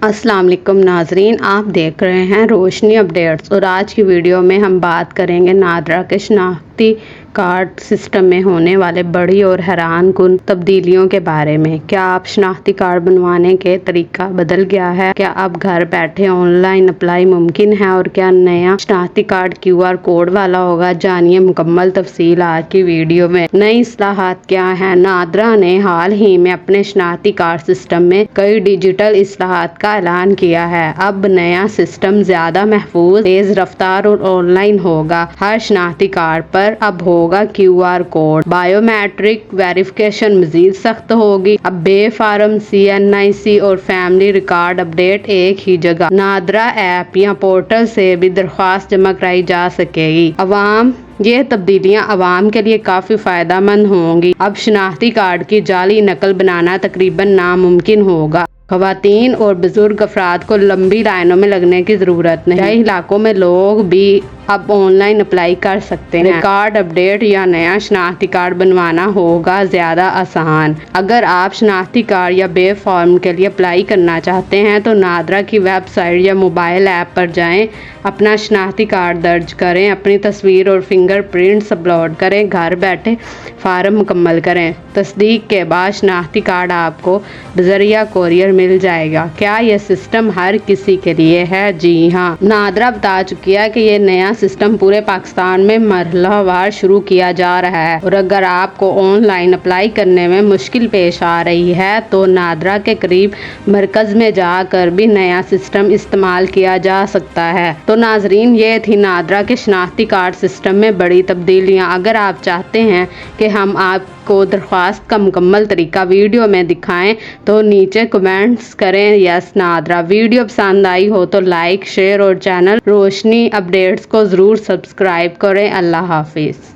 अस्सलाम वालेकुम नाजरीन, आप देख रहे हैं रोशनी अपडेट्स। और आज की वीडियो में हम बात करेंगे नादरा के शनाख्ती कार्ड सिस्टम में होने वाले बड़ी और हैरान कुन तब्दीलियों के बारे में। क्या आप शनाख्ती कार्ड बनवाने के तरीका बदल गया है? क्या अब घर बैठे ऑनलाइन अप्लाई मुमकिन है? और क्या नया शनाख्ती कार्ड QR कोड वाला होगा? जानिए मुकम्मल तफसील आज की वीडियो में। नई इस्लाहात क्या है? नादरा ने हाल ही में अपने शनाख्ती कार्ड सिस्टम में कई डिजिटल इस्लाहात का ऐलान किया है। अब नया सिस्टम ज्यादा महफूज, तेज रफ्तार और ऑनलाइन होगा। हर शनाख्ती कार्ड पर अब होगा QR कोड। बायोमेट्रिक वेरिफिकेशन मजीद सख्त होगी। अब बेफार्म CNIC और फैमिली रिकॉर्ड अपडेट एक ही जगह नादरा ऐप या पोर्टल से भी दरख्वास्त जमा कराई जा सकेगी। ये तब्दीलियां आवाम के लिए काफ़ी फ़ायदेमंद होंगी। अब शनाख्ती कार्ड की जाली नकल बनाना तकरीबन नामुमकिन होगा। ख़वातीन और बुजुर्ग अफराद को लंबी लाइनों में लगने की ज़रूरत नहीं। कई इलाकों में लोग भी अब ऑनलाइन अप्लाई कर सकते हैं। कार्ड अपडेट या नया शनाख्ती कार्ड बनवाना होगा ज़्यादा आसान। अगर आप शनाख्ती कार्ड या बे फॉर्म के लिए अप्लाई करना चाहते हैं तो नादरा की वेबसाइट या मोबाइल ऐप पर जाएं, अपना शनाख्ती कार्ड दर्ज करें, अपनी तस्वीर और फिंगरप्रिंट्स अपलोड करें, घर बैठे फार्म मुकम्मल करें। तस्दीक के बाद शनाख्ती कार्ड आपको बजरिया कोरियर मिल जाएगा। क्या यह सिस्टम हर किसी के लिए है? जी हाँ, नादरा बता चुकी है कि ये नया सिस्टम पूरे पाकिस्तान में मरहलावार शुरू किया जा रहा है। और अगर आपको ऑनलाइन अप्लाई करने में मुश्किल पेश आ रही है तो नादरा के करीब मरकज में जाकर भी नया सिस्टम इस्तेमाल किया जा सकता है। तो नाजरीन, ये थी नादरा के शनाख्ती कार्ड सिस्टम में बड़ी तब्दीलियाँ। अगर आप चाहते हैं कि हम आपको दरख्वास्त का मुकम्मल तरीका वीडियो में दिखाएं तो नीचे कमेंट्स करें यस नादरा। वीडियो पसंद आई हो तो लाइक, शेयर और चैनल रोशनी अपडेट्स को ज़रूर सब्सक्राइब करें। अल्लाह हाफिज़।